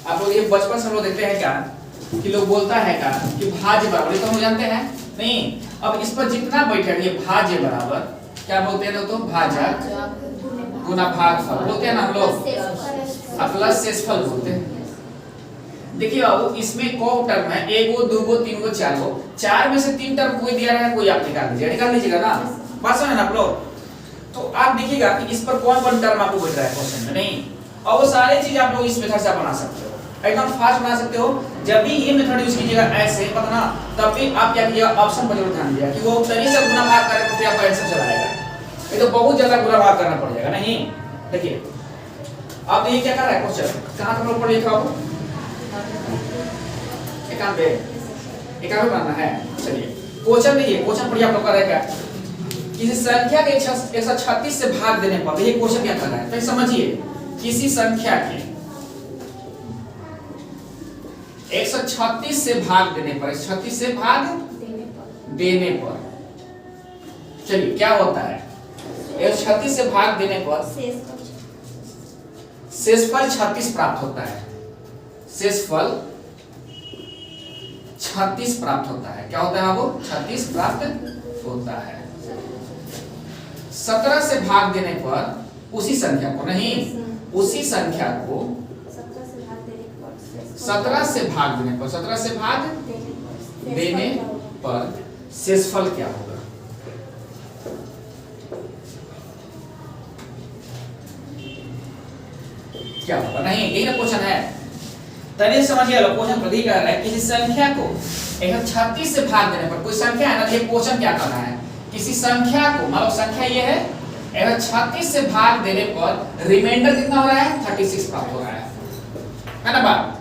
आप लोग ये बचपन से हम लोग देखते हैं क्या कि लोग बोलता है क्या कि भाज्य बराबर, ये तो हम जानते हैं नहीं। अब इस पर जितना बैठेगा ये भाज्य बराबर क्या बोलते हैं लोग, तो भाजक गुना भागफल बोलते हैं ना हम लोग, प्लस शेषफल बोलते हैं। देखिए बाबू इसमें कौ टर्म है, एक गो दो गो तीन गो चार गो, चार में से तीन टर्म कोई दिया रहा है, कोई आप निकाल लीजिए, निकाल लीजिएगा ना, बात समझ ना आप लोग। तो आप देखिएगा कि इस पर कौन कौन टर्म आपको बैठ रहा है क्वेश्चन में, नहीं। और वो सारे चीज आप लोग इस मेथड से बना सकते हो, एकदम फास्ट बना सकते हो। जब भी ये मेथड यूज कीजिएगा ऐसे पता ना, तब भी आप क्या कीजिएगा, ऑप्शन पर जरूर ध्यान दीजिएगा कि वो तरीके से गुना भाग करें तो फिर आपका आंसर चला आएगा। ये तो बहुत ज्यादा गुना भाग करना पड़ जाएगा, नहीं। देखिए अब ये क्या कर रहा है क्वेश्चन, कहां तक ऊपर लिखा हो, 91 बनाना है। चलिए क्वेश्चन देखिए, क्वेश्चन पर आप लोग कर रहे हैं क्या, किसी संख्या के 136 से भाग देने पर, ये क्वेश्चन क्या कर रहा है तो समझिए, किसी संख्या के 136 से भाग देने पर, 136 से भाग देने पर, चलिए क्या होता है, 136 से भाग देने पर शेषफल 36 प्राप्त होता है, शेषफल 36 प्राप्त होता है। क्या होता है वो 36 प्राप्त होता है। 17 से भाग देने पर उसी संख्या को, नहीं उसी संख्या को 17 से भाग देने पर, 17 से भाग देने पर शेषफल क्या होगा, क्या होगा, नहीं यही ना क्वेश्चन है। तनिक समझिए लो, क्वेश्चन प्रतीक कर रहा है किसी संख्या को 136 से भाग देने पर, कोई संख्या है ना, ये क्वेश्चन क्या कर रहा है, किसी संख्या को, मान लो संख्या ये है, 136 से भाग देने पर रिमाइंडर कितना हो रहा है, 36 प्राप्त हो रहा है ना बात।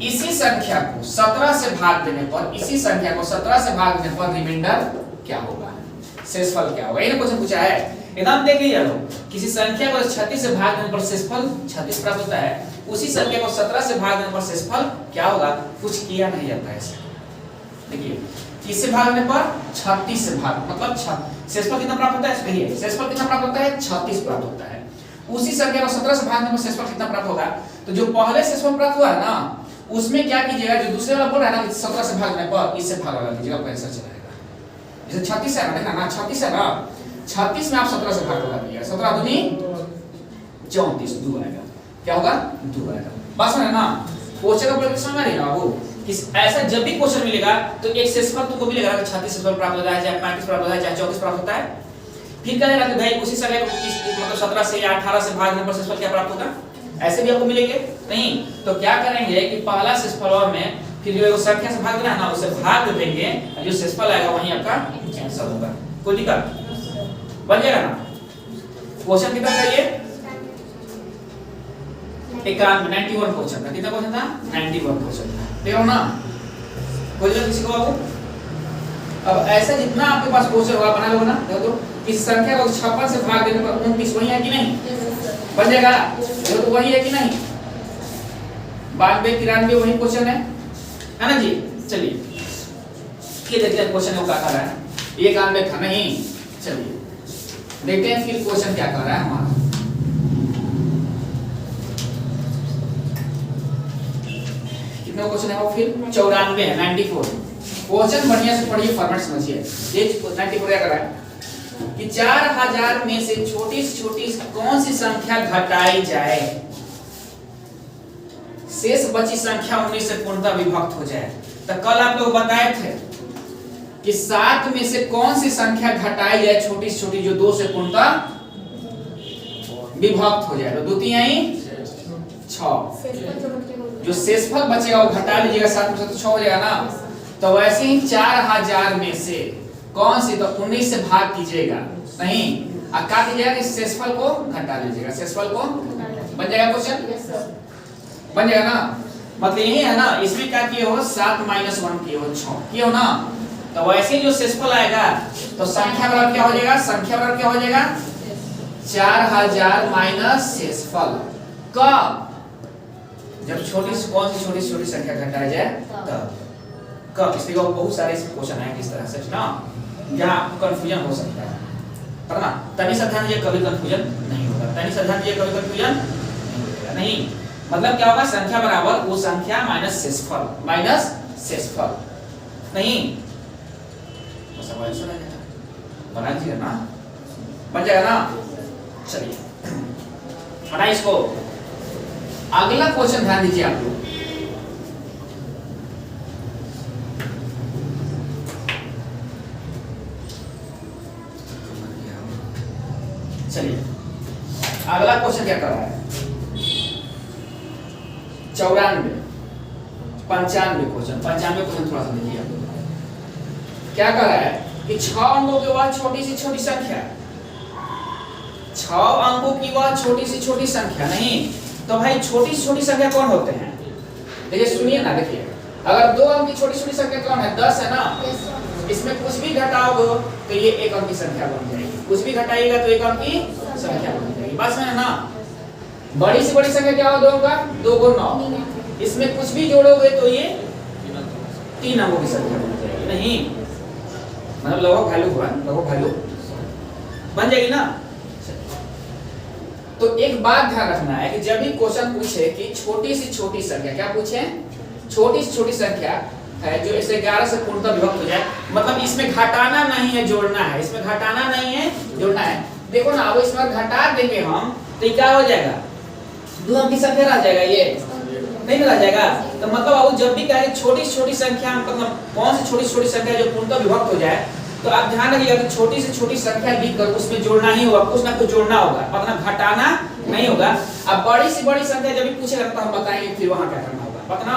इसी संख्या को 17 से भाग देने पर, इसी संख्या को 17 से भाग देने पर रिमाइंडर क्या होगा, शेषफल क्या होगा, ये क्वेश्चन पूछा है। एकदम देख लीजिए लो, किसी संख्या को 36 से भाग देने पर शेषफल 36 प्राप्त होता है, उसी संख्या को 17 से भाग देने पर शेषफल क्या होगा, कुछ किया नहीं जाता है ऐसे। देखिए किससे भागने पर, 36 से भाग, मतलब शेषफल कितना प्राप्त होता है, कहिए शेषफल कितना प्राप्त होता है, 36 प्राप्त होता है। उसी संख्या को 17 से भागने पर शेषफल कितना प्राप्त होगा, तो जो पहले शेषफल प्राप्त हुआ है ना, उसमें क्या कीजिएगा, जो दूसरे वाला बोल रहा है ना 17 से भागने पर, इससे भाग लगा दीजिएगा, आपका आंसर चलेगा। जैसे 36 है ना, देखना ना 36 है ना, 36 में आप 17 से भाग लगा दीजिएगा, 17 दूनी 34, 2 आएगा, क्या होगा 2 आएगा। बस है ना, क्वेश्चन का प्रश्न समझ रहे हैं बाबू, ऐसा जब भी क्वेश्चन मिलेगा तो एक शेषफल तुमको मिलेगा, 36 शेषफल प्राप्त होता है, चाहे 35 प्राप्त होता है, चाहे 34 प्राप्त होता है। फिर कहेगा कि भाई उसी संख्या को मतलब 17 से या 18 से भागने पर शेषफल क्या प्राप्त होगा, ऐसे भी आपको मिलेंगे नहीं। तो क्या करेंगे कि पहला शेषफल में फिर जो संख्या से भाग देना है ना, उसे भाग देंगे, जो शेषफल आएगा वही आपका आंसर होगा। कोई दिक्कत बन जाएगा ना। क्वेश्चन कितना चाहिए, 91 क्वेश्चन था, कितना क्वेश्चन था, 91 क्वेश्चन था, ठीक है ना। कोई किसी को बाबू, अब ऐसा जितना आपके पास क्वेश्चन होगा बना लो ना, देखो तो इस संख्या को 56 से भाग देने पर 29 वही है कि नहीं, बन जाएगा, देखो तो वही है कि नहीं, 92 93 वही क्वेश्चन है ना जी। चलिए ये देखते हैं क्वेश्चन को क्या कर रहा है, 91 था नहीं, चलिए देखते हैं फिर क्वेश्चन क्या कर रहा है हमारा। कितना क्वेश्चन है वो, फिर 94 है, 94 क्वेश्चन बढ़िया से पढ़िए, फॉर्मेट समझिए। ये 94 क्या कर रहा है कि 4000 में से छोटी से छोटी कौन सी संख्या घटाई जाए, शेष बची संख्या 19 से पूर्णतः विभक्त हो जाए। तो कल आप लोग बताए थे कि 7 में से कौन सी संख्या घटाई जाए छोटी से छोटी, जो 2 से पूर्णतः विभक्त हो जाए, तो 2 3 6, जो शेषफल बचेगा वो घटा लीजिएगा, 7 में से तो 6 हो जाएगा ना। तो वैसे ही 4000 में से कौन सी, तो 19 से भाग कीजिएगा, नहीं क्या कीजिएगा कि शेषफल को घटा लीजिएगा, शेषफल को बन जाएगा क्वेश्चन, बन जाएगा ना। मतलब यही है ना, इसमें क्या किए हो, 7 - 1 किए हो, 6 किए हो ना। तो वैसे जो शेषफल आएगा तो संख्या बराबर क्या हो जाएगा, संख्या बराबर क्या हो जाएगा, 4000 माइनस शेषफल, कब, जब छोटी से कौन सी छोटी छोटी संख्या घटाई जाए तब, कब, इसलिए बहुत सारे क्वेश्चन है किस तरह से ना, जहाँ कंफ्यूजन हो सकता है, पर ना तनी से ध्यान दीजिए, कभी कंफ्यूजन नहीं होगा, तनी से ध्यान दीजिए, कभी कंफ्यूजन नहीं होगा, नहीं मतलब क्या होगा, संख्या बराबर वो संख्या माइनस शेषफल, माइनस शेषफल। नहीं तो सवाल सुना जाएगा, बना दीजिए ना, बन जाएगा ना। चलिए हटा इसको। अगला क्वेश्चन ध्यान दीजिए आप लोग। चलिए अगला क्वेश्चन क्या कर रहा है, 94 95 क्वेश्चन, 95 क्वेश्चन थोड़ा सा देखिए आप लोग। क्या कर रहा है कि 6 अंकों के बाद छोटी से छोटी संख्या, 6 अंकों की बाद छोटी से छोटी संख्या। नहीं तो भाई छोटी से छोटी संख्या कौन होते हैं, देखिए सुनिए ना, देखिए अगर 2 अंक की छोटी छोटी संख्या कौन है, 10 है ना। इसमें कुछ भी घटाओगे तो ये 1 अंक की संख्या बन जाएगी, कुछ भी घटाइएगा तो 1 अंक की संख्या बन जाएगी। बस में ना, बड़ी से बड़ी संख्या क्या हो, 2 का 2 गुण 9। इसमें कुछ भी जोड़ोगे तो ये 3 अंकों की संख्या बन जाएगी। नहीं मतलब लगभग वैल्यू हुआ, लगभग वैल्यू बन जाएगी ना। तो एक बात ध्यान रखना है कि जब भी क्वेश्चन पूछे कि छोटी से छोटी संख्या, क्या पूछे, छोटी से छोटी संख्या है जो इसे 11 से पूर्णतः विभक्त हो जाए, मतलब इसमें घटाना नहीं है जोड़ना है, इसमें घटाना नहीं है जोड़ना है। देखो ना, अब इसमें घटा देंगे हम तो ये क्या हो जाएगा, 2 अंक की संख्या रह जाएगा, ये नहीं रह जाएगा। तो मतलब अब जब भी कहे छोटी से छोटी संख्या, मतलब कौन सी छोटी से छोटी संख्या जो पूर्णतः विभक्त हो जाए, तो आप ध्यान रखिएगा कि छोटी से छोटी संख्या लिख कर उसमें जोड़ना ही होगा, कुछ ना कुछ जोड़ना होगा, मतलब घटाना नहीं होगा। अब बड़ी से बड़ी संख्या जब भी पूछेगा तो हम बताएंगे फिर वहां क्या करना होगा, पता।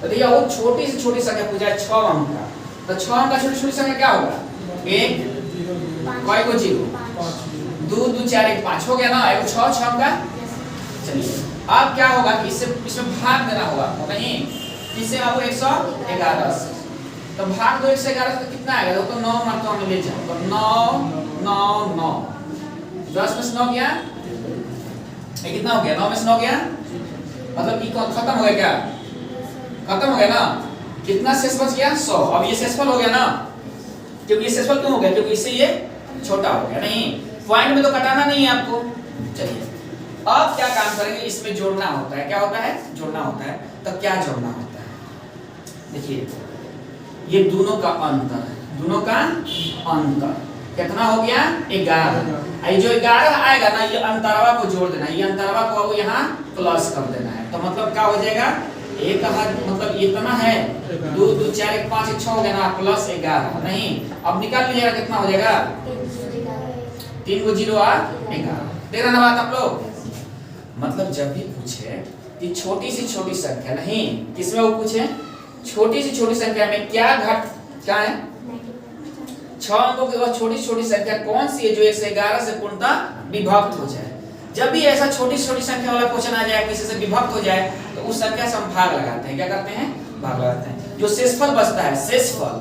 तो देखिए वो छोटी से छोटी संख्या पूछा है 6 अंक का, तो 6 अंक का छोटी छोटी संख्या क्या होगा, 1 कई को 0, 2 2 4 1 5 हो गया ना, 6 अंक का। चलिए अब क्या होगा कि इसमें भाग देना होगा, नहीं किससे आपको 111 से, तो भाग दो 111 से तो कितना आएगा, तो 9 मारता हूं ले जाओ, तो 9 9 9 10 में से 9 गया, ये कितना हो गया, 9 में से 9 गया, मतलब कि खत्म हो गया, क्या खत्म हो गया ना। कितना शेष बच गया, 100। अब ये शेषफल हो गया ना, क्योंकि ये शेषफल क्यों हो गया, क्योंकि इससे ये छोटा हो गया। नहीं पॉइंट में तो कटाना नहीं है आपको। चलिए अब क्या काम करेंगे, इसमें जोड़ना होता है, क्या होता है, जोड़ना होता है। तो क्या जोड़ना होता है, देखिए ये दोनों का अंतर है, दोनों का अंतर कितना हो गया, 11। ये जो 11 आएगा ना, ये अंतरवा को जोड़ देना है, ये अंतरवा को यहाँ प्लस कर देना है। तो मतलब क्या हो जाएगा, एक मतलब इतना है, 2 2 4 1 5 1 6 हो गया ना, प्लस 11। नहीं अब निकाल लीजिएगा कितना हो जाएगा, 3 को 0 और 11। देख रहे ना बात आप लोग। मतलब जब भी पूछे कि छोटी से छोटी संख्या, नहीं किसमें वो पूछे, छोटी से छोटी संख्या में क्या क्या है, 6 अंकों के बाद छोटी छोटी संख्या कौन सी है जो 111 से पूर्णतः विभक्त हो जाए। जब भी ऐसा छोटी छोटी संख्या वाला क्वेश्चन आ जाए, किसी से विभक्त हो जाए, तो उस संख्या से हम भाग लगाते हैं। क्या करते हैं, भाग लगाते हैं। जो शेषफल बचता है, शेषफल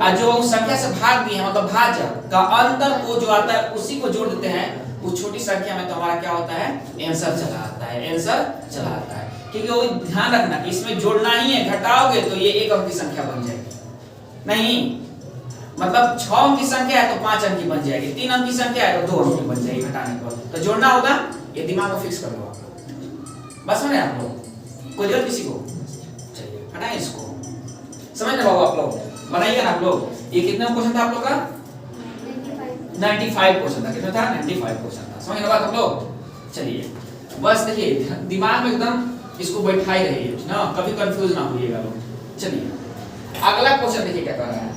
और जो उस संख्या से भाग दिए हैं, मतलब भाजक का अंतर वो जो आता है उसी को जोड़ देते हैं उस छोटी संख्या में। तो हमारा क्या होता है, आंसर चला आता है, आंसर चला आता है। क्योंकि वो ध्यान रखना कि इसमें जोड़ना ही है, घटाओगे तो ये 1 अंक की संख्या बन जाएगी। नहीं मतलब 6 अंक की संख्या है तो 5 अंक की बन जाएगी, 3 अंक की संख्या है तो 2 अंक की बन जाएगी घटाने के बाद। तो जोड़ना होगा, ये दिमाग में फिक्स कर लो आप लोग, बस में आप लोग कोई जरूरत किसी को। चलिए हटाएं इसको, समझ रहे हो आप लोग, बनाइएगा ना आप लोग। ये कितना क्वेश्चन था आप लोग का, 95 क्वेश्चन था। कितना था, 95 क्वेश्चन था। समझ रहे बात आप लोग। चलिए बस देखिए दिमाग में एकदम इसको बैठाई रहिए ना, कभी कंफ्यूज ना होइएगा लोग। चलिए अगला क्वेश्चन देखिए क्या कर रहा है,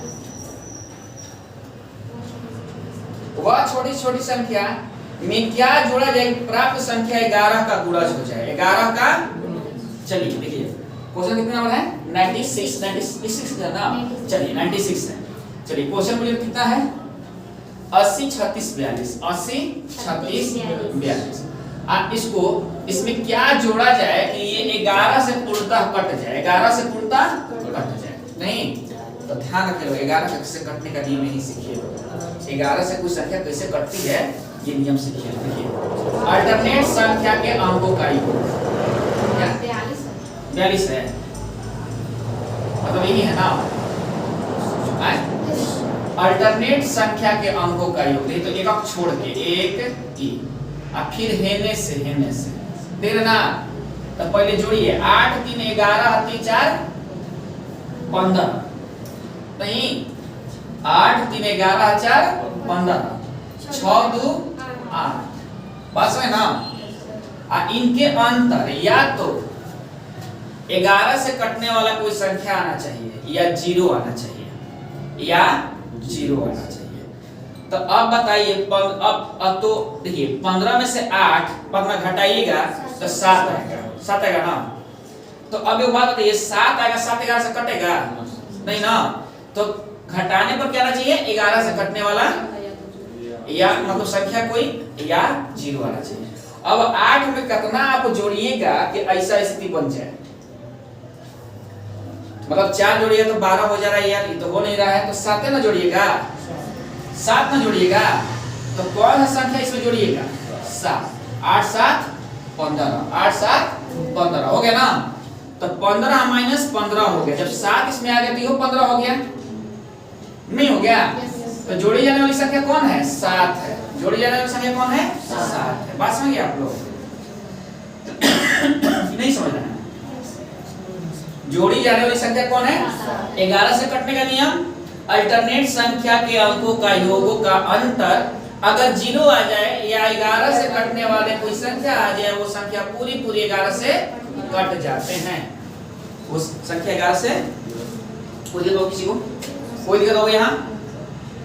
वह छोटी छोटी संख्या में क्या जोड़ा जाए, प्राप्त संख्या 11 का गुणज हो जाए, 11 का। चलिए देखिए क्वेश्चन कितना नंबर है, 96 है ना। चलिए 96 है। चलिए क्वेश्चन मुझे कितना है, 80 36 42, 80 36 42। इसको इसमें क्या जोड़ा जाए कि ये 11 से पूर्णतः कट जाए, 11 से पूर्णतः कट जाए। नहीं तो ध्यान रखिए, 11 से कटने का नियम नहीं सीखिए। 11 से कुछ संख्या कैसे कटती है ये नियम सीखिए। देखिए अल्टरनेट संख्या के अंकों का योग 42 है, मतलब यही है ना। अल्टरनेट संख्या के अंकों का योग, तो एक अंक छोड़ के एक ई, और फिर हेने से देना तो पहले जोड़िए 8 3 11 3 4 15 नहीं 8 3 11 4 15 6 2 8 बस है ना। इनके अंतर या तो 11 से कटने वाला कोई संख्या आना चाहिए या 0 आना चाहिए या 0 आना चाहिए। तो अब बताइए अब तो देखिए 15 में से 8 15 घटाइएगा तो 7 आएगा, 7 आएगा ना। तो अब एक बात बताइए 7 आएगा, 7 11 से कटेगा नहीं ना। तो घटाने पर क्या आना चाहिए 11 से घटने वाला या मतलब संख्या कोई या 0 आना चाहिए। अब 8 में कितना आप जोड़िएगा कि ऐसा स्थिति बन जाए, मतलब 4 जोड़िए तो 12 हो जा रहा है यार, ये तो हो नहीं रहा है। तो 7 ना जोड़िएगा, 7 ना जोड़िएगा तो कौन सा संख्या इसमें जोड़िएगा 7 8 7 15 8 7 15 हो गया ना। तो 15 माइनस 15 हो गया। जब 7 इसमें आ गया तो ये 15 हो गया, नहीं हो गया। तो जोड़ी जाने वाली संख्या कौन है 7 है। जोड़ी जाने वाली संख्या कौन है 7 है। बात समझ गए आप लोग नहीं समझ रहे हैं। जोड़ी जाने वाली संख्या कौन है 11 से कटने का नियम, अल्टरनेट संख्या के अंकों का योगों का अंतर अगर 0 आ जाए या 11 से कटने वाले कोई संख्या आ जाए, वो संख्या पूरी 11 से कट जाते हैं। वो संख्या 11 से कोई दिक्कत हो किसी को, कोई दिक्कत हो यहाँ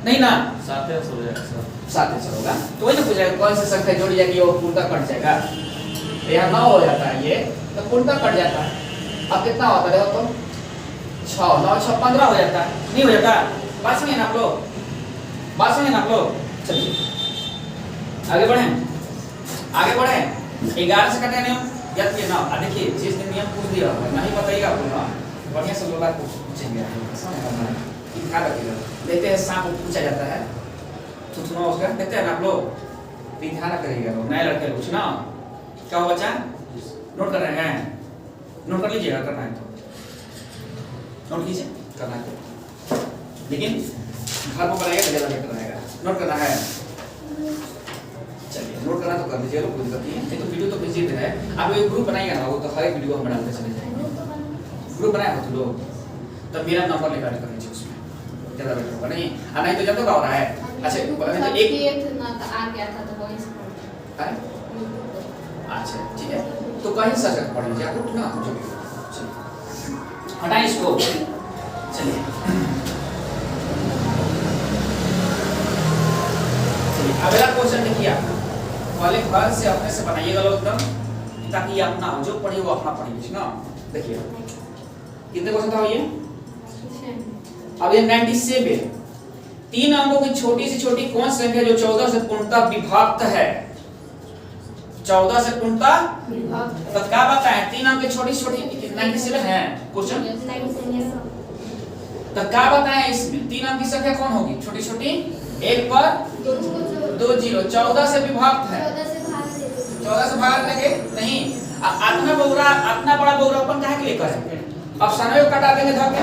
नहीं ना। 7 आंसर हो जाएगा सर, 7 आंसर होगा। तो वही ना पूछेगा कौन सी संख्या जोड़ी जाएगी वो पूर्णतः कट जाएगा। तो यहाँ 9 हो जाता है ये तो पूर्णतः कट जाता है। अब कितना होता है देखो तो 6 9 6 15 हो जाता है, नहीं हो जाता। बात समझे ना आप लोग, बात समझे ना आप लोग। चलिए आगे बढ़े, आगे बढ़े। 11 से कटने नियम याद किए ना। देखिए जिस दिन नियम पूछ दिया नहीं बताइएगा आपको ना, बढ़िया से लोग आपको पूछेंगे ध्यान रखिएगा। देखते हैं सांप पूछा जाता है तो सुनो उसका, देखते हैं ना आप लोग, ध्यान रखिएगा लोग, नए लड़के कुछ ना क्या हो बच्चा नोट कर रहे हैं, नोट कर लीजिएगा, करना है तो नोट कीजिए, करना है तो। लेकिन घर में बनाएगा तो ज्यादा बेटर रहेगा, नोट करना है। चलिए नोट करना तो कर लीजिए, कोई दिक्कत नहीं है। तो वीडियो तो विजिट है, आप एक ग्रुप बनाइएगा ना, वो तो हर एक वीडियो हम डालते चले जाएंगे। ग्रुप बनाया हो तो लोग तो मेरा नंबर लेकर कर लीजिए, उसमें ज्यादा बेटर होगा। नहीं नहीं तो जब तो हो रहा है। अच्छा एक ना आ गया था तो वहीं से पढ़। अच्छा ठीक है, तो कहीं सर्च कर पढ़ लीजिए आप ना, जो भी हो। चलिए हटाइए इसको। चलिए अगला क्वेश्चन देखिए आप पहले घर से अपने से बनाइएगा लोग एकदम, ताकि ये अपना जो पढ़िए वो अपना पढ़िए ना। देखिए कितने क्वेश्चन था ये, अब ये 97। 3 अंकों की छोटी से छोटी कौन सी संख्या जो 14 से पूर्णतः विभक्त है, 14 से पूर्णतः तो क्या बताएं 3 अंक की छोटी छोटी 97 है क्वेश्चन। तो क्या बताएं इसमें 3 अंक की संख्या कौन होगी छोटी छोटी, 1 पर 2 0, 14 से विभक्त है, 14 से भाग देंगे नहीं। अपना बड़ा बहुरापन काहे के लिए करें, अब समय को कटा देंगे धर के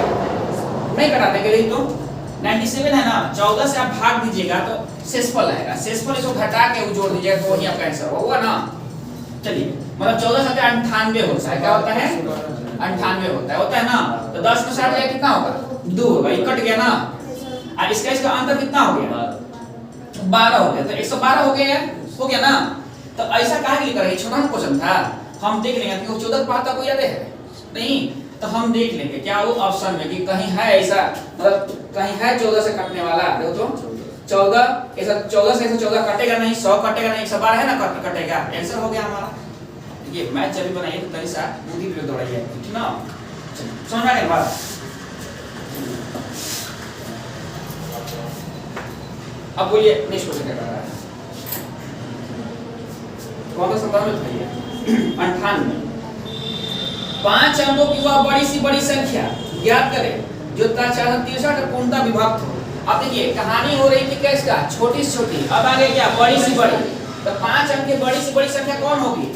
नहीं कटा देंगे। लेकिन तो 97 है ना, 14 से आप भाग दीजिएगा तो शेषफल आएगा, शेषफल इसको घटा के जोड़ दीजिएगा तो वही आपका आंसर होगा ना। चलिए मतलब 14 से 98 होता है, क्या होता है 98 होता है ना। तो 10 में 60 जाए कितना होगा 2 होगा, ये कट गया ना। और इसका अंतर कितना हो गया 12 हो गया, तो 112 हो गया ना। तो ऐसा काहे के लिए करें, छोटा सा क्वेश्चन था, हम देख लेंगे कि वो 14 पाता को याद है नहीं, तो हम देख लेंगे क्या वो ऑप्शन में कि कहीं है ऐसा, मतलब कहीं है 14 से कटने वाला। देखो तो 14 ऐसा 14 से 114 कटेगा नहीं, 100 कटेगा नहीं, 112 है ना कटेगा, आंसर हो गया हमारा। ये मैथ जब भी बनाइए तो तरीका बुद्धि प्रयोग दौड़ाइए, ठीक ना। समझ में आ गया बात। अब बोलिए नेक्स्ट क्वेश्चन क्या कर रहा है, कौन सा संबंध में बताइए 98। 5 अंकों की वह बड़ी संख्या ज्ञात करें जो 463 पूर्णतः विभक्त हो। अब देखिए कहानी हो रही थी किसका, छोटी से छोटी, अब आगे क्या बड़ी से बड़ी। तो 5 अंक की बड़ी से बड़ी संख्या कौन होगी,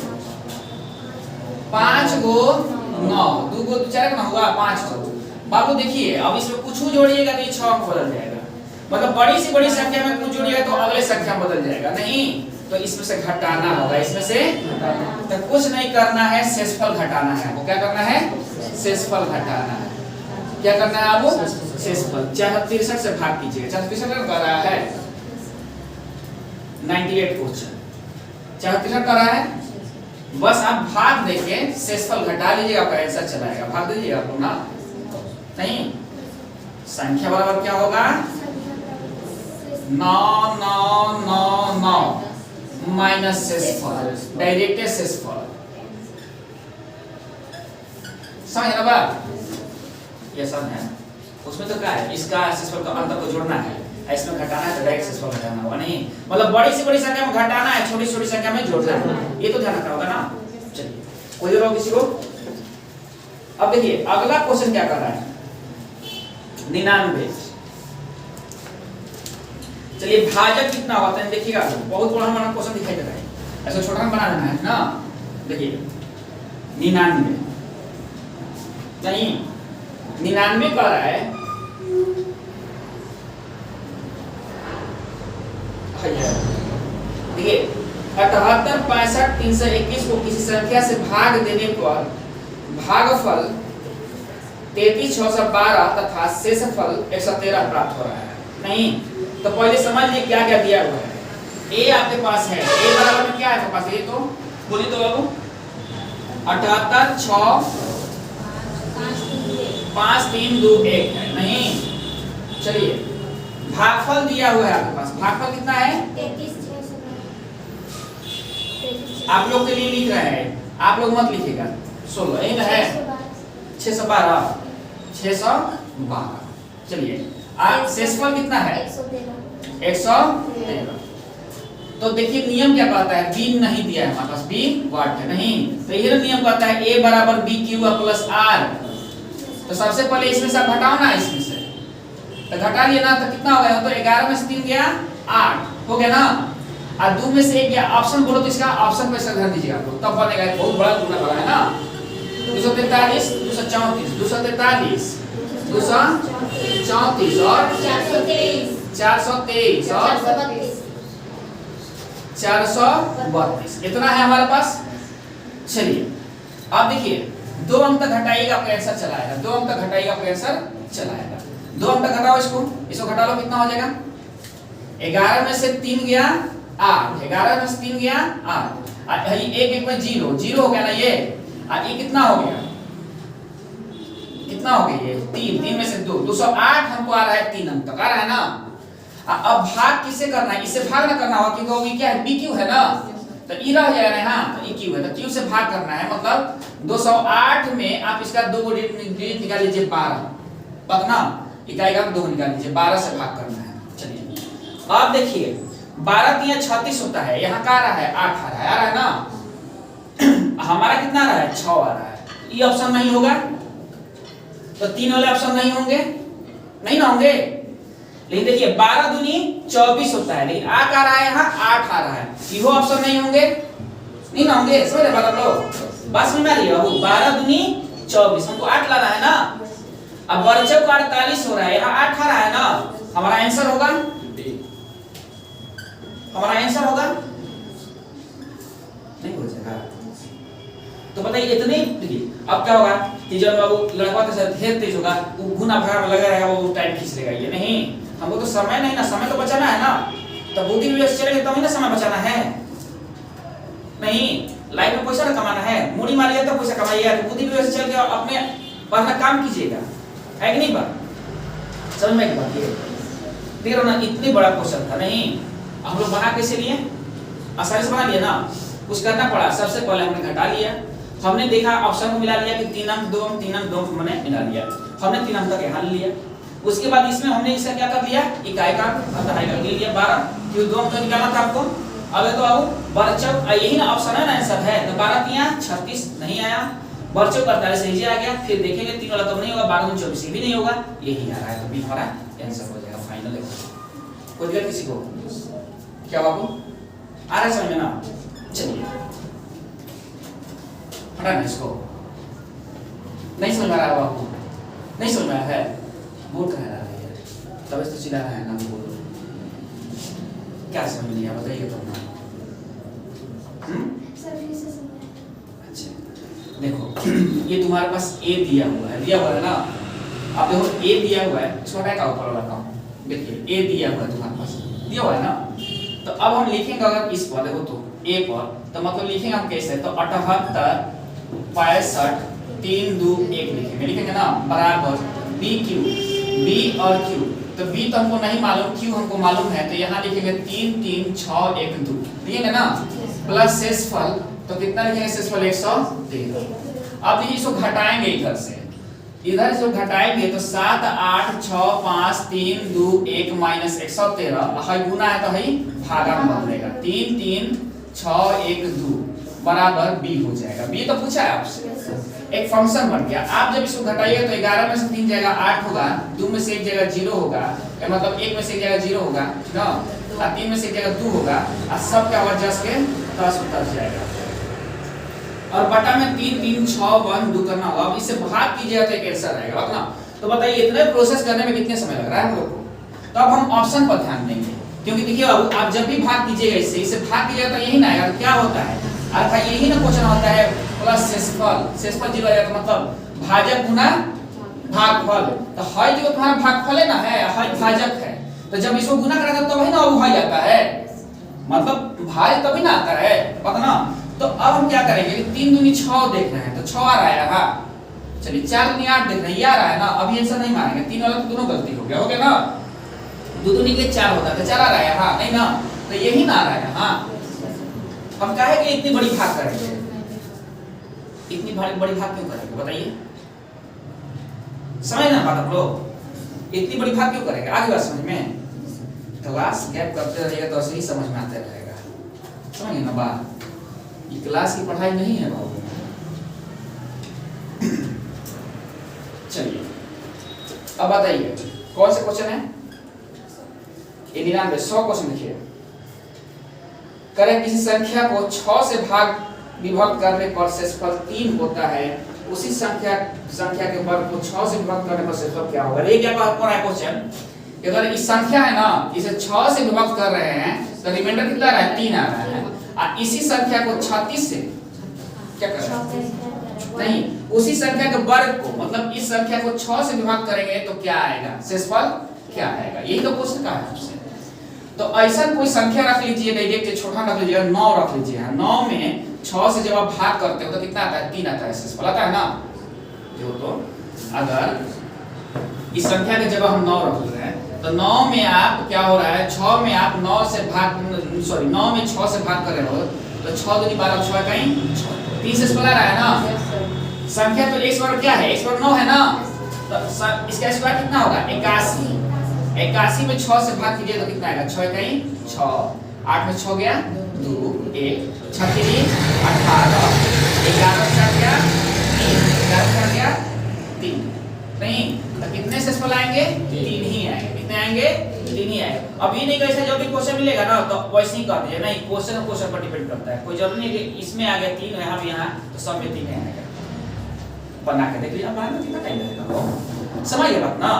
5 गो 9, 2 गो 4 कितना होगा 5 गो। बाबू देखिए अब इसमें कुछ जोड़िएगा तो ये 6 अंक बदल जाएगा, मतलब बड़ी से बड़ी संख्या में कुछ जोड़िएगा तो अगले संख्या बदल जाएगा नहीं। तो इसमें से घटाना होगा, इसमें से तो कुछ नहीं करना है, शेषफल घटाना है। वो क्या करना है? शेषफल घटाना है। क्या करना है आपको? शेषफल। 63 से भाग कीजिए। 63 कर रहा है 98 क्वेश्चन 64 कर रहा है। बस आप भाग देके शेषफल घटा लीजिएगा, आपका आंसर चला आएगा। भाग दीजिएगा आप लोग ना, नहीं संख्या बराबर क्या होगा? 9 9 9 9 माइनस शेषफल, डायरेक्ट शेषफल। समझ ना बात? ये सब है उसमें। तो क्या है, इसका शेषफल का अंतर को जोड़ना है, इसमें घटाना है तो डायरेक्ट शेषफल घटाना होगा। नहीं मतलब बड़ी से बड़ी संख्या में घटाना है, छोटी से छोटी संख्या में जोड़ना है, ये तो ध्यान रखना होगा ना। चलिए कोई और किसी को। अब देखिए अगला क्वेश्चन क्या कर रहा है? 99। चलिए भाजक कितना होता है देखिएगा, बहुत बड़ा हमारा क्वेश्चन दिखाई दे रहा है, ऐसा छोटा बना देना है ना। देखिए 99 नहीं 99 कर रहा है। देखिए 78 65 321 को किसी संख्या से भाग देने पर भागफल 33 612 तथा शेषफल 113 प्राप्त हो रहा है। नहीं तो पहले समझ लीजिए क्या क्या दिया हुआ है। ए आपके पास है, ए बराबर में क्या है आपके पास? ये तो बोलिए तो बाबू 78 6 5 3 2 1 है। नहीं चलिए भागफल दिया हुआ है आपके पास। भागफल कितना है? 33 आप लोग के लिए लिख रहे हैं, आप लोग मत लिखिएगा। 16 यही ना है 612 612। चलिए शेषफल कितना है? 113। तो देखिए नियम क्या कहता है? बी नहीं दिया है हमारे पास, बी वाट है नहीं, तो ये नियम कहता है ए बराबर बी क्यू प्लस आर। तो सबसे पहले इसमें से घटाओ ना, इसमें से तो घटा लिया ना, तो कितना हो गया? तो 11 में से 3 गया 8 हो गया ना, और 2 में से 1 गया। ऑप्शन बोलो तो इसका ऑप्शन पे से धर दीजिएगा आप लोग, तब बनेगा। बहुत बड़ा गुना बना है ना। 243 234 243 234 और 423 और 432 इतना है हमारे पास। चलिए अब देखिए 2 अंक तक घटाइएगा, आपका आंसर चला आएगा। 2 अंक तक घटाइएगा, आपका आंसर चला आएगा। 2 अंक तक घटाओ, इसको घटा लो, कितना हो जाएगा? 11 में से 3 गया 8, 11 में से 3 गया 8, एक एक में 0 0 हो गया ना ये। ये कितना हो गया? कितना हो गया ये? 3 में से 2 208 हमको आ रहा है, 3 अंक तक आ रहा है ना। अब भाग किससे करना है? इससे भाग ना करना होगा, क्योंकि ये क्या है? BQ है ना, तो ई रह जाएगा ना। हाँ तो EQ है, तो Q से भाग करना है। मतलब 208 में आप इसका 2 डिजिट निकाल लीजिए 12, पता ना इकाई का 2 निकाल लीजिए, 12 से भाग करना है। चलिए अब देखिए 12 3 36 होता है, यहाँ का आ रहा है 8 आ रहा है ना। हमारा कितना आ रहा है? 6 आ रहा है। ये ऑप्शन नहीं होगा तो 3 वाले ऑप्शन नहीं होंगे, नहीं ना होंगे। लेकिन देखिए 12 दूनी 24 होता है, लेकिन आ का रहा है यहाँ 8 आ रहा है, ये ऑप्शन नहीं होंगे, नहीं ना होंगे। समझ रहे बात आप लोग? बस में मारिए बाबू 12 दूनी 24, हमको 8 लाना है ना। अब वर्चव का 48 हो रहा है, यहाँ 8 आ रहा है ना। हमारा आंसर होगा, हमारा आंसर होगा नहीं हो जाएगा। तो बताइए इतने। अब क्या होगा? टीचर बाबू लड़का के साथ ढेर तेज होगा, वो गुना भागा में लगा रहेगा, वो टाइम खींच लेगा। ये नहीं, हमको तो समय नहीं ना, समय तो बचाना है ना। तो बुद्धि विवेक से चलेंगे तभी ना समय बचाना है। नहीं लाइफ में पैसा ना कमाना है, मुड़ी मारिए तो पैसा कमाइएगा। तो बुद्धि विवेक से चल के अपने अपना काम कीजिएगा, है कि नहीं बात? समझ में बात ये देखो ना, इतनी बड़ा क्वेश्चन था। नहीं हम लोग बना कैसे लिए? आसानी से बना लिया ना। कुछ करना पड़ा? सबसे पहले हमने घटा लिया, हमने देखा ऑप्शन को मिला लिया कि 3 अंक 2 अंक 3 अंक 2 अंक हमने मिला लिया, हमने 3 अंक तक यहाँ लिया। उसके बाद इसमें हमने इसका क्या कर लिया? इकाई का दहाई का ले लिया 12, क्यों 2 अंक निकालना था आपको। अब तो आओ वर्चव, यही ना ऑप्शन है ना, आंसर है। तो 12 3 36 नहीं आया, वर्चव 48 यही आ गया। फिर देखेंगे 3 वाला तो नहीं होगा, 12 24 भी नहीं होगा, यही आ रहा है। तो बी हमारा आंसर हो जाएगा फाइनल। कोई दिक्कत किसी को? क्या बाबू आ रहा है समझ में ना? चलिए हटाना इसको। नहीं समझ में आ रहा है बाबू? नहीं समझ में आया है? बोल कह रहा है तब तो चिल्ला रहा है ना, बोल क्या समझ नहीं आया बताइए तो ना। सर फिर से समझाएं। अच्छा देखो ये तुम्हारे पास a दिया हुआ है ना। अब देखो a दिया हुआ है, इसको हटा का ऊपर वाला काम। देखिए a दिया हुआ है तुम्हारे पास, दिया हुआ है ना। तो अब हम लिखेंगे अगर इस पर देखो तो a पर, तो मतलब लिखेंगे हम कैसे, तो 78 65 3 2 1 लिखेंगे ना, बराबर b q, b और q। तो b तो हमको नहीं मालूम, q हमको मालूम है, तो यहाँ लिखेंगे 3 3 6 1 2 लिखेंगे ना, प्लस शेषफल। तो कितना लिखेंगे शेषफल 113। अब देखिए इसको घटाएंगे इधर से, इधर से घटाएंगे तो 7 8 6 5 3 2 1 माइनस 113, है गुना है तो है भागा में बदलेगा, 3 3 6 1 2 बराबर b हो जाएगा। b तो पूछा है आपसे, एक फंक्शन बन गया। आप जब इसको घटाइएगा तो 11 में से 3 जाएगा 8 होगा, 2 में से 1 जगह 0 होगा, मतलब 1 में से 1 जगह 0 होगा ना, और 3 में से 1 जगह 2 होगा, और सब क्या होगा 10 के 10 उतर जाएगा। और बटा में 3 3 6 1 2 करना होगा। अब इससे भाग कीजिएगा तो एक आंसर आएगा ना। तो बताइए इतने प्रोसेस करने में कितने समय लग रहा है हम लोग को। तो अब हम ऑप्शन पर ध्यान देंगे, क्योंकि देखिए अब आप जब भी भाग कीजिएगा इससे भाग कीजिएगा तो यही ना आएगा। तो क्या होता है अर्थात यही ना क्वेश्चन होता है, प्लस शेषफल, शेषफल 0 आएगा, तो मतलब भाजक गुना भागफल। तो है जो तुम्हारा भागफल है ना, है भाजक है, तो जब इसको गुना करेगा तो वही ना भाग जाता है, मतलब भाज तभी ना आता है, पता ना। तो अब हम क्या करेंगे, 3 दूनी 6 देख रहे हैं तो 6 आ रहा है, हाँ चलिए 4 दूनी 8 देख रहे हैं, ये आ रहा है ना। अभी आंसर नहीं मारेंगे, 3 वाला तो दोनों गलती हो गया ना। 2 दूनी के 4 होता है तो 4 आ रहा है, हाँ नहीं ना, तो यही ना आ रहा है। हाँ हम कहे कि इतनी बड़ी भाग करेंगे, इतनी बड़ी भाग क्यों करेंगे बताइए, समझ ना बात आप लोग, इतनी बड़ी भाग क्यों करेंगे, आगे बात समझ में। क्लास गैप करते रहिएगा तो ऐसे ही समझ में आते रहेगा, समझ ना बात। ये क्लास की पढ़ाई नहीं है बाबू। चलिए अब बताइए कौन से क्वेश्चन है, ये 99 100 क्वेश्चन लिखिए। करें किसी संख्या को 6 से विभक्त करने पर शेषफल 3 होता है, उसी संख्या के वर्ग को 6 से विभक्त करने पर शेषफल क्या होगा। ये क्या कौन है क्वेश्चन, अगर इस संख्या है ना इसे 6 से विभक्त कर रहे हैं तो रिमाइंडर कितना आ रहा है 3 आ रहा है, और इसी संख्या को 36 से क्या कर रहे हैं, नहीं उसी संख्या के वर्ग को, मतलब इस संख्या को 6 से विभक्त करेंगे तो क्या आएगा, शेषफल क्या आएगा, यही तो क्वेश्चन का है आपसे। तो ऐसा कोई संख्या रख लीजिए, डायरेक्ट छोटा रख लीजिए, 9 रख लीजिए। 9 में 6 से जब आप भाग करते हो तो कितना आता है, 3 आता है, शेषफल आता है ना। देखो तो अगर इस संख्या के जब हम 9 रख रहे हैं तो 9 में आप क्या हो रहा है, 6 में आप 9 से भाग 9 में 6 से भाग कर रहे हो तो 6 दूनी 12 6 कहीं 3 से स्क्वायर आ रहा है ना। संख्या तो x वर्ग क्या है, x वर्ग 9 है ना, तो इसका स्क्वायर कितना होगा 81। 81 में 6 से भाग कीजिए तो कितना आएगा, 6 कहीं 6, 8 में 6 गया 2 1 6 3 18, 11 से गया 3, 11 से गया 3, नहीं तो कितने शेषफल आएंगे, 3 ही आएंगे। कितने आएंगे, 3 ही आएंगे। अब ये नहीं कैसे जो भी क्वेश्चन मिलेगा ना तो वैसे ही कर दीजिए, नहीं क्वेश्चन पर डिपेंड करता है, कोई जरूरी नहीं कि इसमें आ गया 3 यहाँ भी, यहाँ तो सब में 3 आएगा। बना के देख लीजिए, अब बाद में कितना टाइम लगेगा, समझिए बात ना।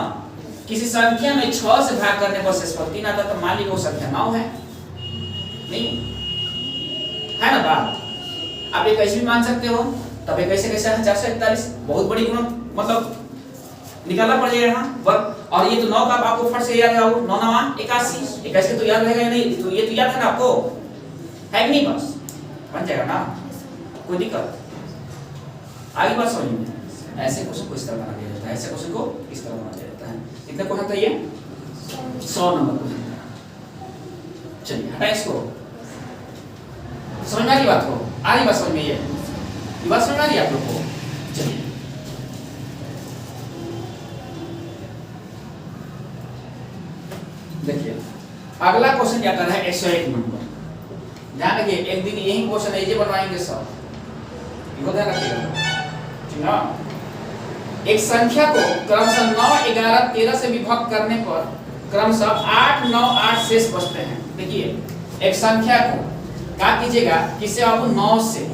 किसी संख्या में 6 से भाग करने पर शेषफल 3 आता तो मान लीजिए वो संख्या 9 है, नहीं है ना बात। आप ये कैसे भी मान सकते हो, तब ये कैसे 441 बहुत बड़ी गुण मतलब निकालना पड़ जाएगा यहाँ वर्ग। और ये तो 9 का आपको फट से याद है, 9 9 81, 81 तो याद रहेगा या नहीं, तो ये तो याद है ना आपको, है कि नहीं, बस बन जाएगा ना, कोई दिक्कत। आगे बात समझ में, ऐसे क्वेश्चन को इस तरह बना दिया जाता है, ऐसे क्वेश्चन को इस तरह बना दिया जाता है। कितने क्वेश्चन था ये, 100 नंबर क्वेश्चन था। चलिए हटा इसको, समझ में आ रही बात को, आ रही बात समझ में, ये बात समझ में आ रही है आप लोग को। चलिए देखिए अगला क्वेश्चन क्या कर रहा है, 101 नंबर। ध्यान रखिए एक दिन यही क्वेश्चन ऐसे बनवाएंगे सब, इनको ध्यान रखिएगा ठीक ना। एक संख्या को क्रमशः 9 11 13 से विभक्त करने पर क्रमशः 8 9 8 शेष बचते हैं। देखिए एक संख्या को क्या कीजिएगा, किसे आप 9 से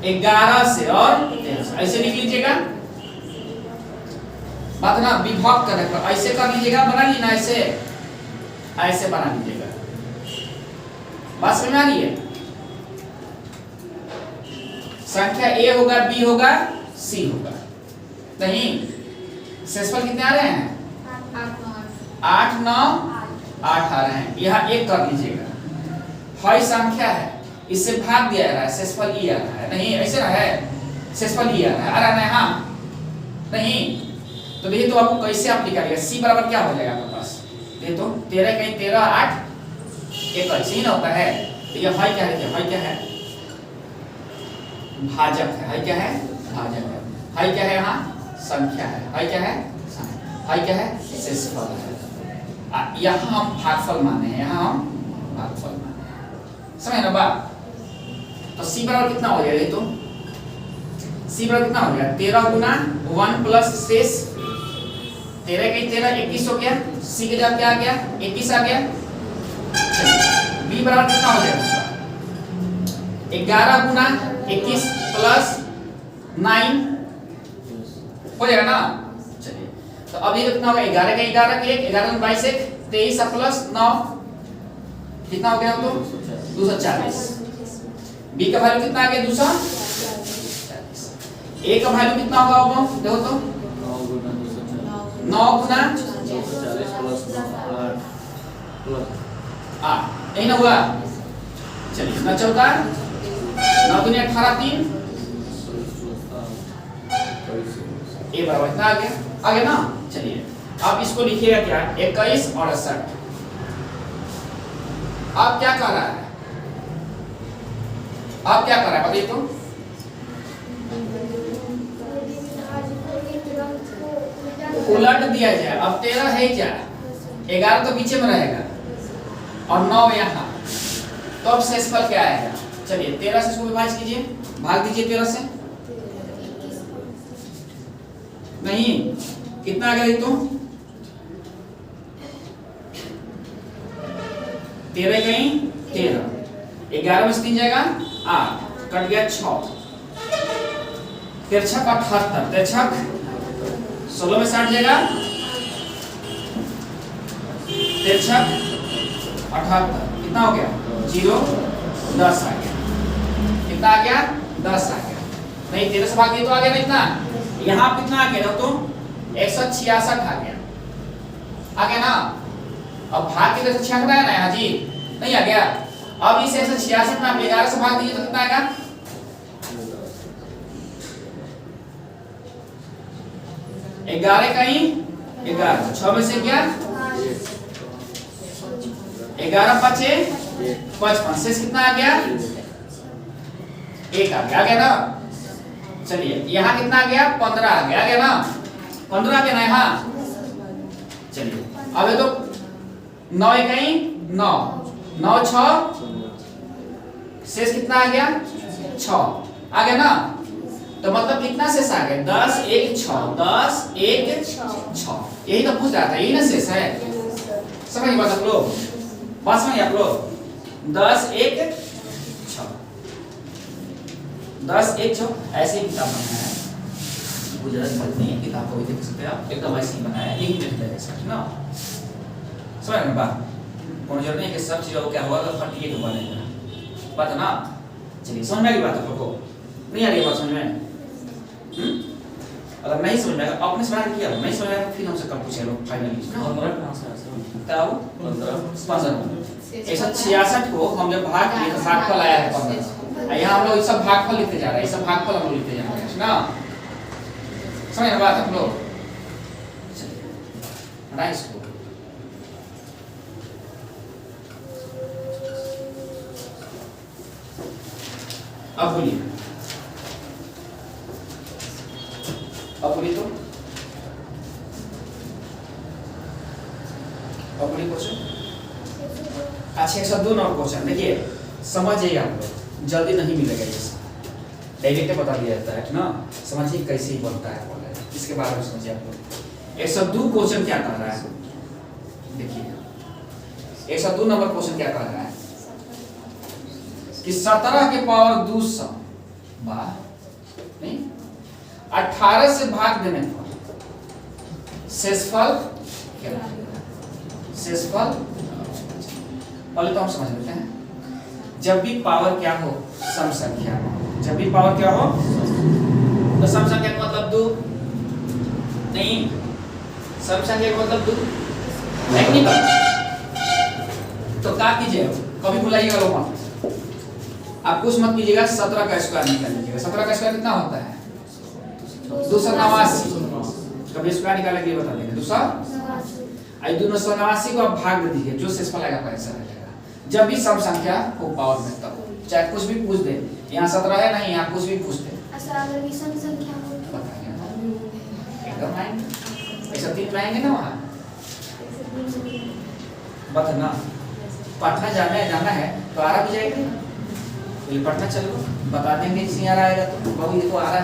11 से और 13 से ऐसे लिख लीजिएगा, बात ना विभक्त करने पर ऐसे कर लीजिएगा, बना लीजिए ना, ऐसे बना लीजिएगा, बात समझ में आ रही है। संख्या ए होगा, बी होगा, सी होगा। नहीं, शेषफल कितने आ रहे हैं? 8 9 8 आ रहे हैं। यहाँ एक कर लीजिएगा, हई संख्या है, इससे भाग दिया जा रहा है, शेषफल ई आ रहा है। नहीं ऐसे ना है, शेषफल ई आ रहा है हाँ नहीं। तो देखिए तो आपको कैसे आप निकालिएगा, सी बराबर क्या हो जाएगा आपके पास? देखिए तो 13 कहीं 13 8 21 ही ना होता है। तो ये हई क्या है? हई क्या है? भाजक है। हई क्या है? भाजक है। हई क्या है? यहाँ संख्या है। हई क्या है? हई क्या है? शेषफल है। यहाँ हम भागफल माने हैं, यहाँ हम भागफल माने हैं। समझ ना बात? तो सी बराबर कितना हो गया? तो सी बराबर कितना हो गया? 13 गुना 1 प्लस शेष 13 कहीं 13 21 हो गया। सी के जगह क्या आ गया? 21 आ गया। बी बराबर कितना हो जाएगा? 11 गुना 21 प्लस 9 हो जाएगा ना। चलिए तो अब ये कितना होगा? 11 का 11 के 1 11 22 1 23 प्लस 9 कितना हो गया? तो 240। बी का वैल्यू कितना आ गया? 240। ए का वैल्यू कितना होगा? अब देखो तो 9 गुना 8 यही ना हुआ। चलिए कितना चौका 9 दूनी 18 3 ए बराबर कितना आ गया? आ गया ना। चलिए अब इसको लिखिएगा क्या? 21 और 68। आप क्या कर रहा है? आप क्या कर रहा है बताइए तो? उलट दिया जाए। अब 13 है क्या? 11 तो पीछे में रहेगा और 9 यहाँ, तो अब शेषफल क्या आएगा? चलिए 13 से इसको विभाजित कीजिए, भाग दीजिए 13 से। नहीं कितना आ गया? तो 13 कहीं 13 11 में से 3 जाएगा 8 कट गया 6 तिरछक 78 तिरछक 16 में 60 जाएगा तिरछक 78 कितना हो गया? 0 10 आ गया। कितना आ गया? 10 आ गया। नहीं 13 से भाग दिए तो आ गया ना इतना। यहाँ कितना आ गया? तो 166 आ गया। आ गया ना। अब भाग के 166 है ना यहाँ जी, नहीं आ गया। अब इस 166 में आप 11 से भाग दीजिए तो कितना आएगा? 11 कहीं 11 6 में से क्या 11 5 55 शेष कितना आ गया? 1 आ गया ना। चलिए यहाँ कितना आ गया? 15 आ गया। आ गया ना 15 आ गया ना यहाँ। चलिए अब ये तो 9 कहीं 9 9 6 शेष कितना आ गया? 6 आ गया ना। तो मतलब कितना शेष आ गया? 10 1 6 10 1 6 यही तो पूछ रहा था, यही ना शेष है। समझ बात आप लोग? बात समझ आप लोग? 10 1 6 10 1 6 ऐसे ही किताब बनाया है, गुजरात बात नहीं है, किताब को भी देख सकते हैं आप, एकदम ऐसे ही बनाया है, यही मेथड है सर ना। समझ में बात? कौन जरूरी है कि सब चीजों को क्या होगा तो फट ये बनेगा, बात है ना। चलिए समझ में आ गई बात आप लोगों को? नहीं आ रही बात समझ में? अगर नहीं समझ में आएगा आपने सवाल किया, नहीं समझ में आएगा फिर हमसे कब पूछे लोग फाइनली ना। 15 कहां से आया? 15 166 को हम जब भाग किए तो भागफल आया है 15। यहाँ हम लोग ये सब भागफल लिखते जा रहे हैं, ये सब भागफल हम लोग लिखते जा रहे हैं ना। समझ में बात आप लोग? चलिए राइट को अब बोलिए, अब बोलिए तो अब बोलिए क्वेश्चन। अच्छा 102 नंबर क्वेश्चन देखिए, समझिए आप लोग, जल्दी नहीं मिलेगा ये, डायरेक्ट बता दिया जाता है ना। समझिए कैसे बनता है बोले, इसके बारे में समझिए आप लोग। 102 क्वेश्चन क्या कर रहा है? देखिए 102 नंबर क्वेश्चन क्या कर रहा है कि 17 के पावर 200 नहीं 18 से भाग देने पर शेषफल क्या रहेगा? शेषफल पहले तो हम समझ लेते हैं। जब भी पावर क्या हो सम संख्या जब भी पावर क्या हो तो सम संख्या का मतलब 2 नहीं, सम संख्या का मतलब 2 टेक्निकल। तो क्या कीजिए, कभी भुलाइएगा लोग मत, आप कुछ मत कीजिएगा, 17 का स्क्वायर निकाल लीजिएगा। 17 का स्क्वायर कितना होता है 289। कभी स्क्वायर निकालेंगे बता देंगे 289 को आप भाग दे दीजिए, जो शेषफल आएगा पैसा रहेगा। जब भी सम संख्या को पावर में तब चाहे कुछ भी पूछ दे, यहाँ 17 है नहीं, यहाँ कुछ भी पूछ दे अगर विषम संख्या हो बताइए एकदम आएंगे, ऐसा 3 में आएंगे ना वहाँ बता ना। पटना जाना है तो आ रहा भी जाएगा, तो पटना चलो बता देंगे, जिससे आ रहा आएगा तो बहु ये तो आ रहा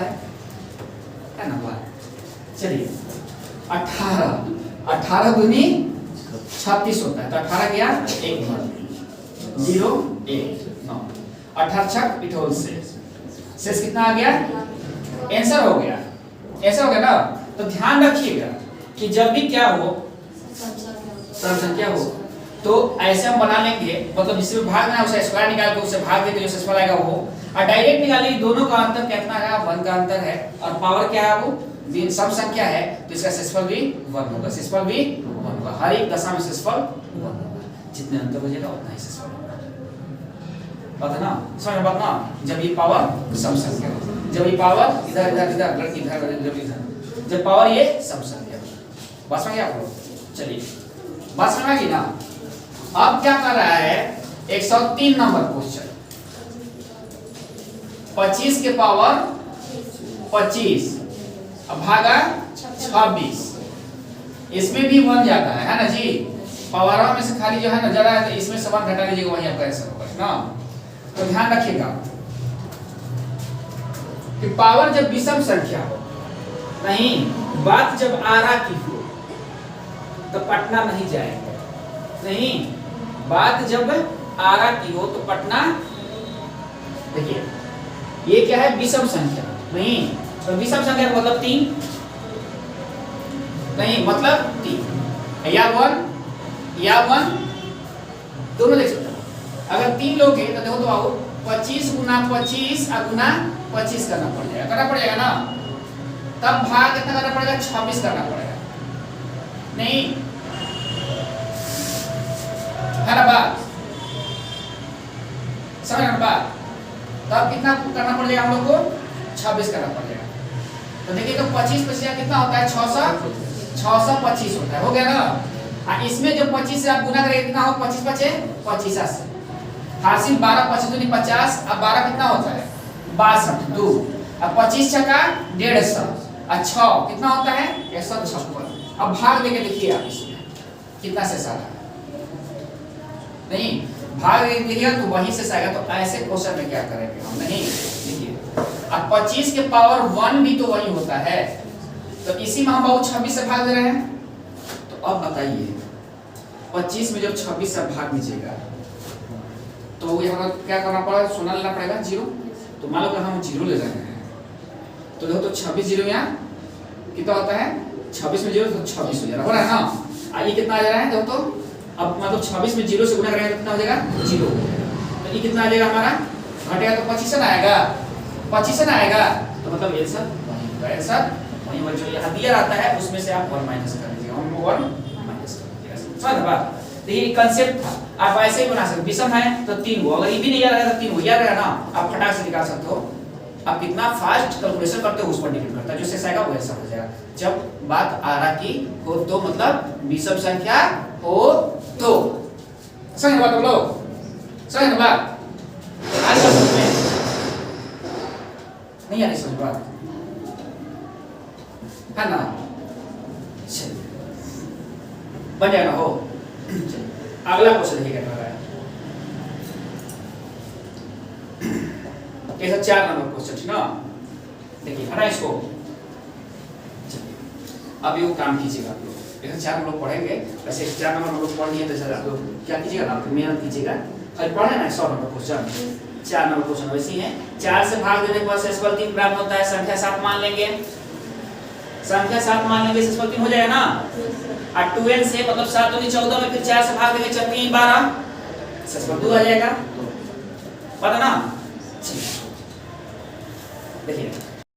है ना बात। चलिए 18 दूनी 36 होता है, तो 18 क्या 1 0 1 9, 18 छक 28 शेष कितना आ गया, आंसर हो गया, ऐसा हो गया ना। तो ध्यान रखिएगा कि जब भी क्या हो सम संख्या हो तो ऐसे हम बना लेंगे, मतलब जिससे भाग ना उसे स्क्वायर निकाल के उससे भाग देके जो शेषफल आएगा वो, और डायरेक्ट निकालेंगे दोनों का अंतर कितना है 1 का अंतर है, और पावर क्या है वो सम संख्या है, तो इसका शेषफल भी 1 होगा, शेषफल भी 1 होगा, हर एक दशा में शेषफल 1 होगा, जितने अंतर हो जाएगा उतना ही शेषफल होगा। बात ना समझ बात ना। जब ये पावर सम संख्या हो, जब ये पावर इधर इधर इधर इधर, जब पावर ये सम संख्या हो, बस में क्या आप लोग चलिए बस में आ गई ना। अब क्या कर रहा है 103 नंबर क्वेश्चन, 25 के पावर 25 अब भागा 26, इसमें भी 1 जाता है ना जी, पावरों में से खाली जो है ना जरा है, तो इसमें से 1 घटा लीजिएगा, वही आपका आंसर होगा ना। तो ध्यान रखिएगा कि पावर जब विषम संख्या हो, नहीं बात जब आरा की हो तो पटना नहीं जाएंगे, नहीं बात जब आरा की हो तो पटना, देखिए ये क्या है विषम संख्या, नहीं तो विषम संख्या का मतलब 3 नहीं, मतलब 3 या 1 दोनों देख सकते हो। अगर 3 लोग हैं तो देखो तो आओ 25 गुना 25 गुना 25 करना पड़ेगा ना, तब भाग कितना करना पड़ेगा 26 करना पड़ेगा, नहीं है ना बात, समझ ना बात। तब कितना करना पड़ेगा हम लोग को 26 करना पड़ेगा। तो देखिए तो 25 कितना होता है 625 होता है, हो गया ना। इसमें जो 25 से आप गुना करेंगे कितना हो 25 पचे 25 से हासिल 12 25 दूनी 50, अब 12 कितना होता है 62 2, अब 25 छका 150 और 6 कितना होता है 156। अब भाग देके देखिए आप इसमें कितना शेष आ रहा है, नहीं भाग देखिएगा तो वहीं से आएगा। तो ऐसे क्वेश्चन में क्या करेंगे हम, नहीं देखिए अब 25 के पावर 1 भी तो वही होता है, तो इसी में हम बहुत 26 से भाग दे रहे हैं। तो अब बताइए 25 में जब 26 से भाग दीजिएगा तो यहाँ क्या करना पड़ेगा, सोना लेना पड़ेगा 0। तो मान लो कि हम 0 ले रहे हैं तो देखो तो 26 0 यहाँ कितना होता है 26 में 0 तो 26 हो जा रहा है ना। ये कितना आ जा रहा है देखो तो, अब मतलब 26 में 0 से गुना करेंगे तो कितना हो जाएगा 0। तो ये कितना आ जाएगा हमारा, घटेगा तो 25 ना आएगा, 25 ना आएगा, तो मतलब आंसर वही होगा, आंसर वही होगा जो यहाँ दिया रहता है उसमें से आप 1 माइनस कर दीजिएगा, हम 1 माइनस कर दीजिएगा। समझ बात। तो ये कंसेप्ट था, आप ऐसे ही बना सकते, विषम है तो 3 हो, अगर ये भी नहीं याद रहेगा तो 3 हो, याद रहेगा ना, आप फटाक से निकाल सकते हो। आप कितना फास्ट कैलकुलेशन करते हो उस पर डिपेंड करता है, जो शेष आएगा वो ऐसा हो जाएगा। जब बात आरा की हो तो मतलब विषम संख्या हो तो, समझ बात हम लोग, समझ बात आज का समझ में नहीं आ रही समझ बात है ना। चलिए बन जाएगा हो। अगला क्वेश्चन देखिए क्या है, ऐसा 4 नंबर क्वेश्चन ठीक ना, देखिए है ना इसको। अब ये काम कीजिएगा आप लोग, ऐसा 4 नंबर पढ़ेंगे, वैसे 4 नंबर हम लोग पढ़ लिए तो आप लोग क्या कीजिएगा ना, मेहनत कीजिएगा, खाली पढ़े ना 100 नंबर क्वेश्चन, 4 नंबर क्वेश्चन वैसे ही है। 4 से भाग देने के बाद शेषफल 3 प्राप्त होता है, संख्या 7 मान लेंगे, संख्या 7 मान लेंगे, शेषफल 3 हो जाएगा ना। और 2n से मतलब 7 दूनी 14 में फिर 4 से भाग देंगे, 4 3 12, शेषफल 2 आ जाएगा, पता ना। देखिए